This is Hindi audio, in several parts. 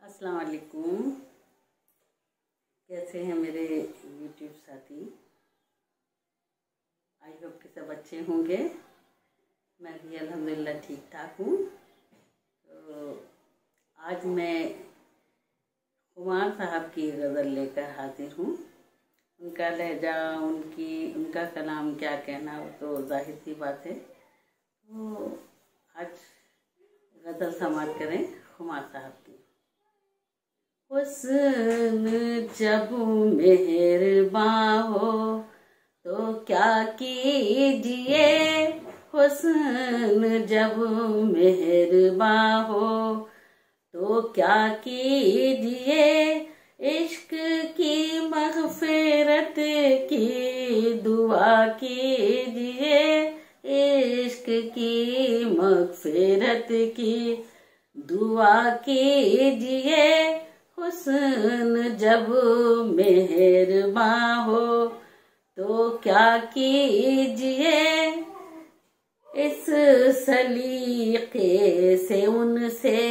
अस्सलाम वालेकुम। कैसे हैं मेरे यूट्यूब साथी? आई होप कि सब अच्छे होंगे। मैं भी अल्हम्दुलिल्लाह ठीक ठाक हूँ। तो आज मैं खुमार साहब की गज़ल लेकर हाजिर हूँ। उनका लहजा, उनका कलाम क्या कहना, वो तो जाहिर सी बात है। तो आज गज़ल समाअत करें खुमार साहब की। हुस्न जब मेहरबां हो तो क्या कीजिए, हुस्न जब मेहरबां हो तो क्या कीजिए, इश्क की मग़फ़िरत की दुआ कीजिए, इश्क की मग़फ़िरत की दुआ कीजिए, हुस्न जब मेहरबां हो तो क्या कीजिए, इस सलीके से उनसे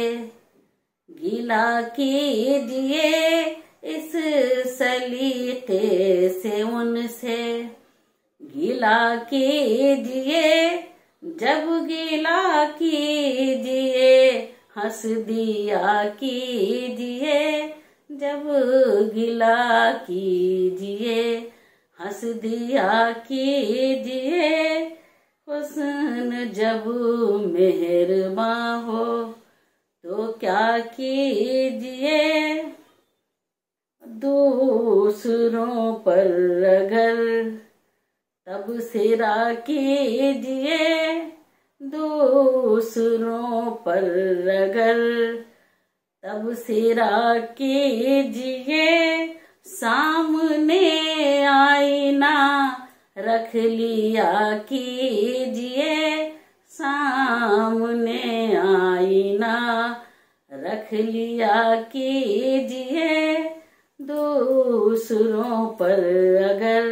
गिला कीजिए, इस सलीके से उनसे गिला कीजिए, जब गिला कीजिए हंस दिया कीजिए, जब गिला कीजिए हंस दिया कीजिए, हुस्न जब मेहरबां हो तो क्या कीजिए, दूसरों पर अगर तबसरा कीजिए, दूसरों पर अगर तबसरा कीजिए, सामने आईना रख लिया कीजिए, सामने आईना रख लिया कीजिए, दूसरों पर अगर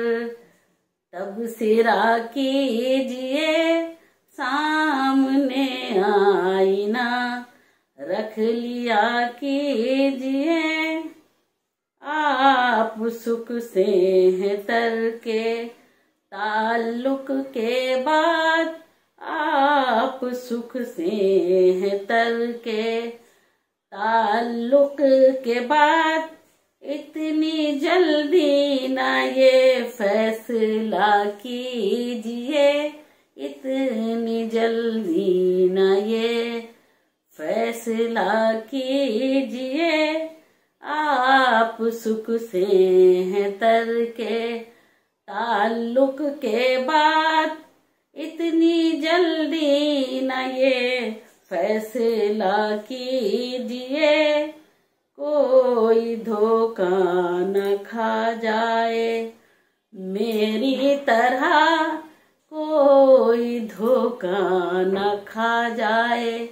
तबसरा कीजिए, सामने आईना रख लिया कीजिए, आप सुख से हैं तरके ताल्लुक के बाद, आप सुख से हैं तरके ताल्लुक के बाद, इतनी जल्दी ना ये फैसला कीजिए, इतनी जल्दी ना ये फैसला कीजिए, आप सुख से हैं तरके ताल्लुक के बाद, इतनी जल्दी ना ये फैसला कीजिए, कोई धोखा न खा जाए मेरी तरह, कोई धोखा न खा जाए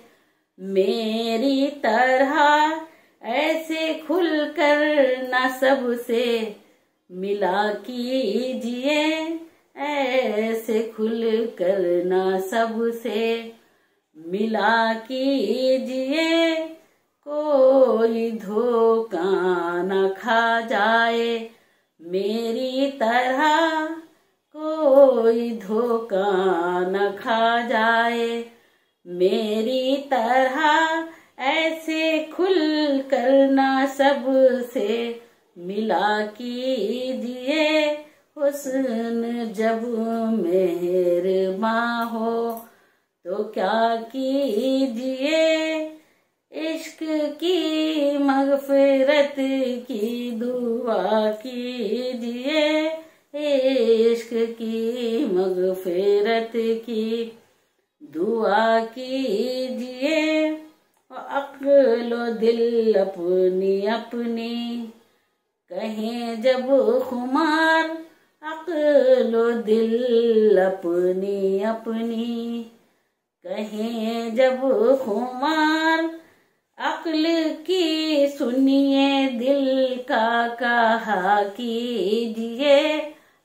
मेरी तरह, ऐसे खुलकर न सबसे मिला कीजिए, ऐसे खुलकर न सबसे मिला कीजिए, कोई धोखा न खा जाए मेरी तरह, कोई धोखा न खा जाए मेरी तरह, ऐसे खुल कर ना सबसे मिला कीजिए, हुस्न जब मेहरबां हो तो क्या कीजिए, इश्क की मग़फ़िरत की दुआ कीजिए, इश्क की मग़फ़िरत की दुआ कीजिए, अक्ल दिल अपनी अपनी कहें जब खुमार, अक्ल दिल अपनी अपनी कहें जब खुमार, अक्ल की सुनिए दिल का कहा कीजिए,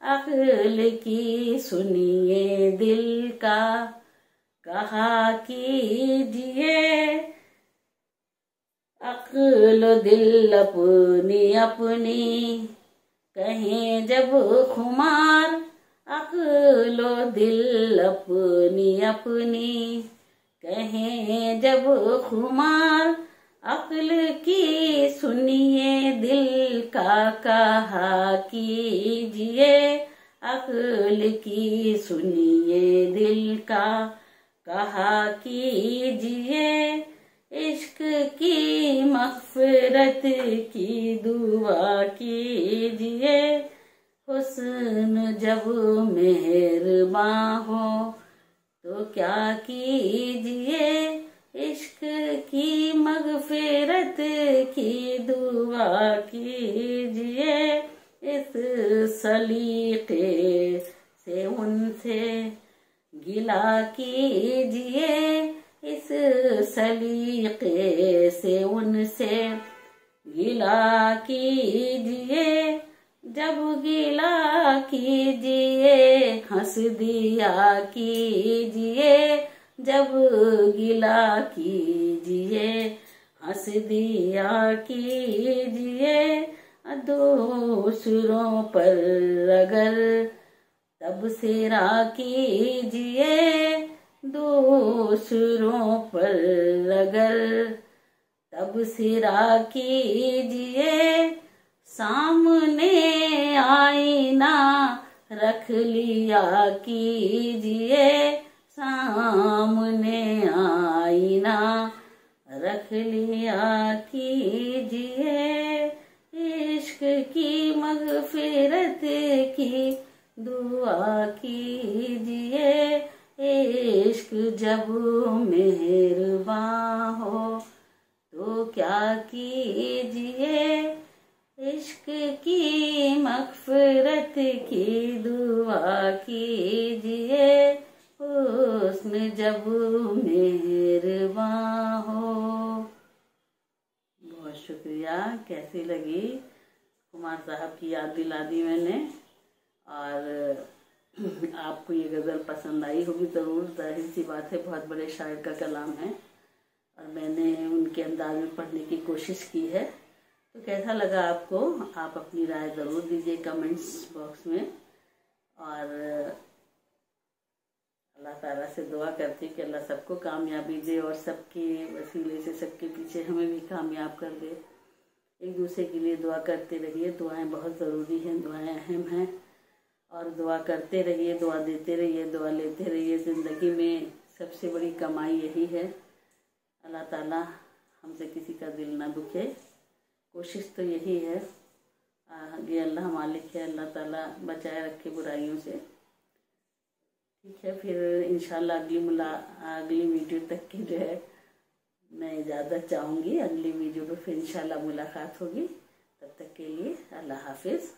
अक्ल की सुनिए दिल का कहा कीजिए, अक्ल दिल अपनी अपनी कहें जब खुमार, अक्ल दिल अपनी अपनी कहें जब खुमार, अक्ल की सुनिए दिल का कहा कीजिए, अक्ल की सुनिए दिल का कहा कीजिए, इश्क की मग़फ़िरत की दुआ कीजिए, हुस्न जब मेहरबान हो तो क्या कीजिए, इश्क की मग़फ़िरत की दुआ कीजिए, इस सलीक़े से उनसे गिला कीजिए, इस सलीक़े से उनसे गिला कीजिए, जब गिला कीजिए हंस दिया कीजिए, जब गिला कीजिए हंस दिया कीजिए, दूसरों पर अगर तबसरा कीजिए, दूसरों पर अगर तबसरा कीजिए, सामने आईना रख लिया कीजिए, सामने आईना रख लिया कीजिए, इश्क की मग़फ़िरत की दुआ कीजिए, इश्क जब मेहरबान हो तो क्या कीजिए, इश्क की मग़फ़िरत की दुआ कीजिए, हुस्न जब मेहरबान हो। बहुत शुक्रिया। कैसी लगी? कुमार साहब की याद दिला दी मैंने, और आपको ये गज़ल पसंद आई होगी ज़रूर, जाहिर सी बात है, बहुत बड़े शायर का कलाम है और मैंने उनके अंदाज में पढ़ने की कोशिश की है। तो कैसा लगा आपको? आप अपनी राय ज़रूर दीजिए कमेंट्स बॉक्स में, और अल्लाह ताला से दुआ करती हूँ कि अल्लाह सबको कामयाबी दे और सबके वसीले से सबके पीछे हमें भी कामयाब कर दे। एक दूसरे के लिए दुआ करते रहिए, दुआएं बहुत ज़रूरी हैं, दुआएं अहम हैं, और दुआ करते रहिए, दुआ देते रहिए, दुआ लेते रहिए। ज़िंदगी में सबसे बड़ी कमाई यही है। अल्लाह ताला हमसे किसी का दिल ना दुखे, कोशिश तो यही है। ये अल्लाह मालिक है, अल्लाह ताला बचाए रखे बुराइयों से। ठीक है, फिर इंशाल्लाह अगली वीडियो तक की जो है मैं इजाज़त चाहूँगी। अगली वीडियो पर फिर इंशाल्लाह मुलाकात होगी। तब तक के लिए अल्लाह हाफिज़।